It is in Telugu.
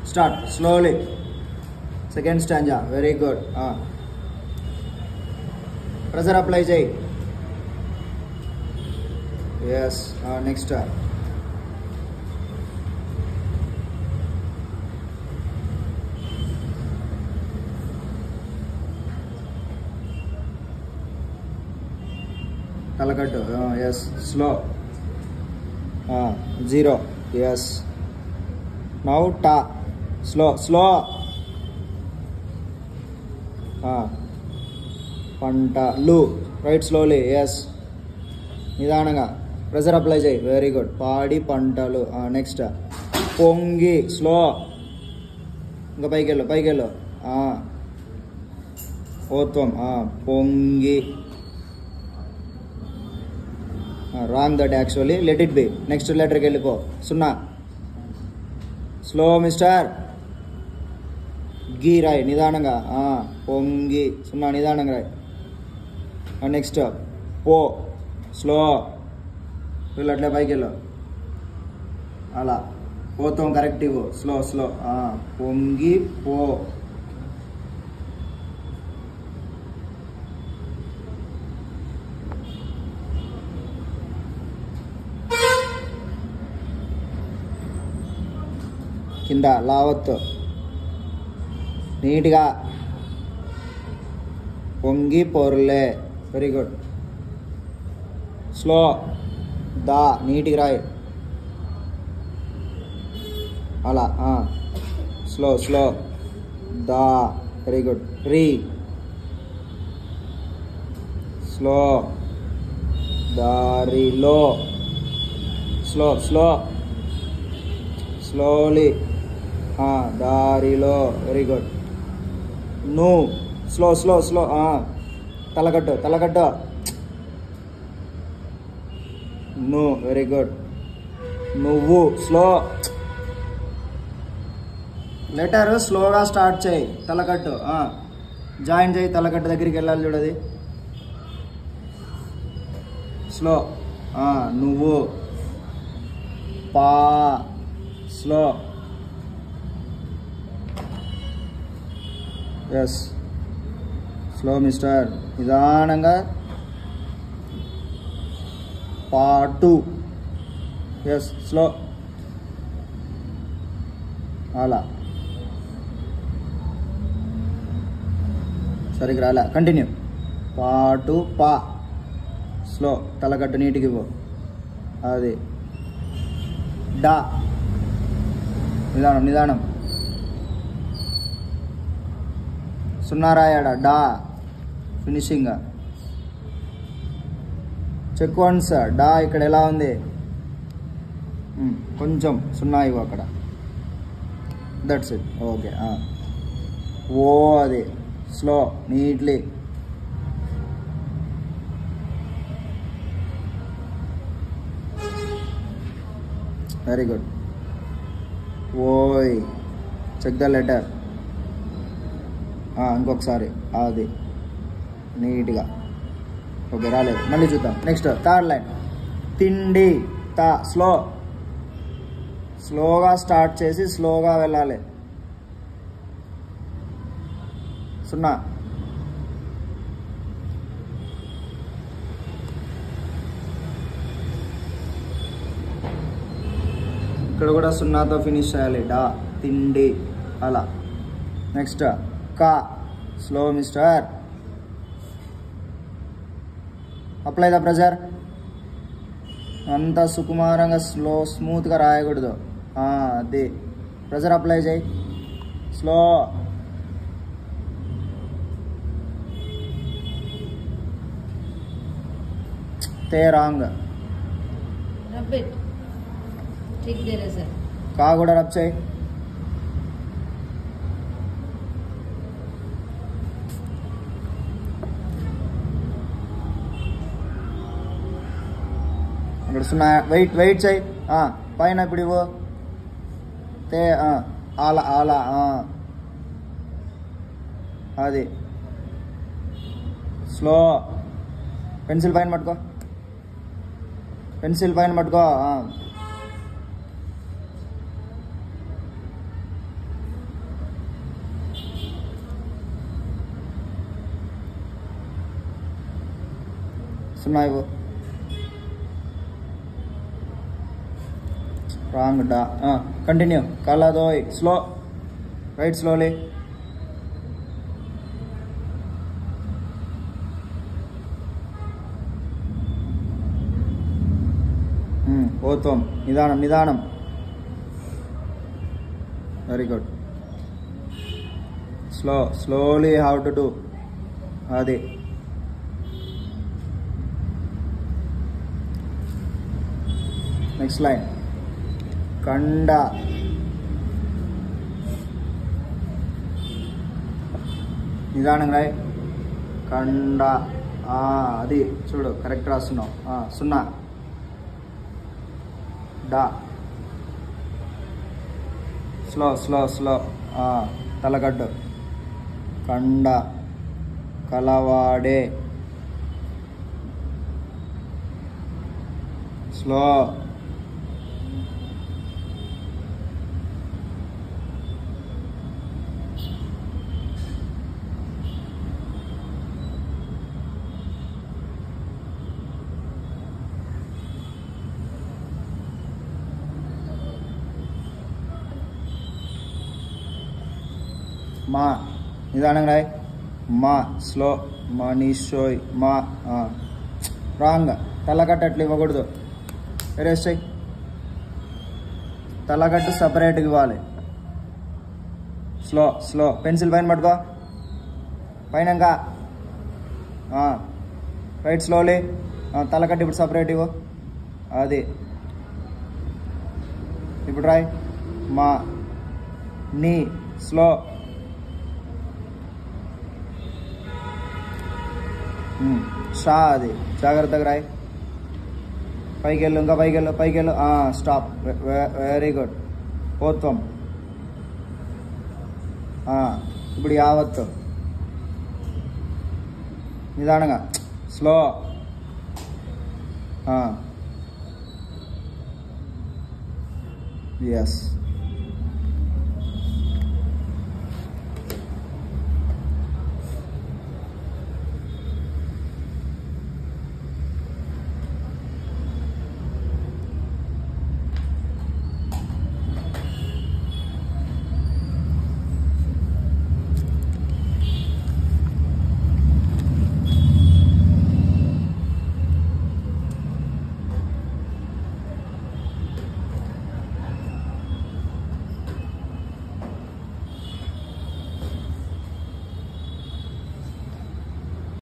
Start slowly. Second stanza. Very good. Pressure apply jai. Yes. Next. Talakattu. Yes. Slow. 0. Yes. Now ta. Slow. Pantalu. Right slowly. Yes. Nidananga. Pressure apply jai. Very good. Padi pantalu. Next. Pongi. Slow. Inga paikello. Otvam. Pongi. Wrong that actually. Let it be. Next letter kellipo. Sunna. Slow mister. Gi rai. Nidananga. Pongi. Sunna nidananga rai. Next. Po. Slow. Atle paikello. Ala. Potham corrective. Slow. Pongi po. కింద లావత్తు నీట్గా పొంగి పొర్లే. Very good. స్లో దా నీట్గా రాయ్. అలా స్లో దా. Very good. రీ స్లో దారిలో. స్లోలీ దారిలో. Very good. ను స్లో తలకట్టు. ను. Very good. నువ్వు. స్లో. లెటర్ స్లోగా స్టార్ట్ చేయి. తలకట్టు జాయిన్ చేయి. తలకట్టు దగ్గరికి వెళ్ళాలి చూడది. స్లో. నువ్వు. పా. స్లో. ఎస్. Slow mister. నిదానంగా. పాటు. ఎస్. స్లో. అలా సరిగ్గా రాలా. కంటిన్యూ. పాటు పా. స్లో. తలకట్టు నీటికి ఇవ్వు. అది. డా. నిదానం. సున్నా రాయాడా. డా. ఫినిషింగ్. Check once. డా ఇక్కడ ఎలా ఉంది. కొంచెం సున్నా ఇవ్వు అక్కడ. That's it. ఓకే. ఓ అది. Slow neatly. Very good. ఓయ్. Check the letter. ఇంకొకసారి అది నీట్గా. ఓకే రాలేదు. మళ్ళీ చూద్దాం. Next third line. తిండి. తా. స్లోగా స్టార్ట్ చేసి స్లోగా వెళ్ళాలి. సున్నా. ఇక్కడ కూడా సున్నాతో ఫినిష్ చేయాలి. డా. తిండి. అలా. నెక్స్ట్ కా. Slow mister. Apply the pressure. అంతా సుకుమారంగా స్మూత్గా రాయకూడదు. అది. ప్రెజర్ అప్లై చేయి. స్లో. తే రాంగ్. కా కూడా రబ్ చేయి. ఇక్కడ సున్నా. వెయిట్ చేయి. పైన ఇప్పుడు ఇవ్వు. తే. అలా అది. స్లో. పెన్సిల్ పైన పట్టుకో. సున్నా ఇవ్వు. రాంగ్. డా. కంటిన్యూ. కలదోయ్. స్లో. Write slowly. ఓత్వం. నిదానం నిదానం. Very good. Slowly how to do. అది. Next line. కండ. నిదానం రాయ్. కండ. అది చూడు కరెక్ట్ రాస్తున్నావు. సున్నా. డా. స్లో. తలగడ్డు. కండ. కలవాడే. స్లో. మా. నిదానం రాయ్. మా. స్లో. మనీషోయ్. మా. రాంగ్. తలగట్టు అట్లా ఇవ్వకూడదు. ఎరేస్ట్ చెయ్యి. తలగట్టు సపరేట్గా ఇవ్వాలి. స్లో. పెన్సిల్ పైన పట్టుకో. పైన రైట్ స్లోలీ. తలగట్టు ఇప్పుడు సపరేట్ ఇవ్వు. అది. ఇప్పుడు రాయ్. మా. నీ. స్లో. షా. అది జాగ్రత్తగా రాయ్. పైకి వెళ్ళు. ఇంకా పైకి వెళ్ళు. స్టాప్. Very good. ఓత్వం. ఇప్పుడు యావత్తు. నిదానంగా. స్లో. ఎస్.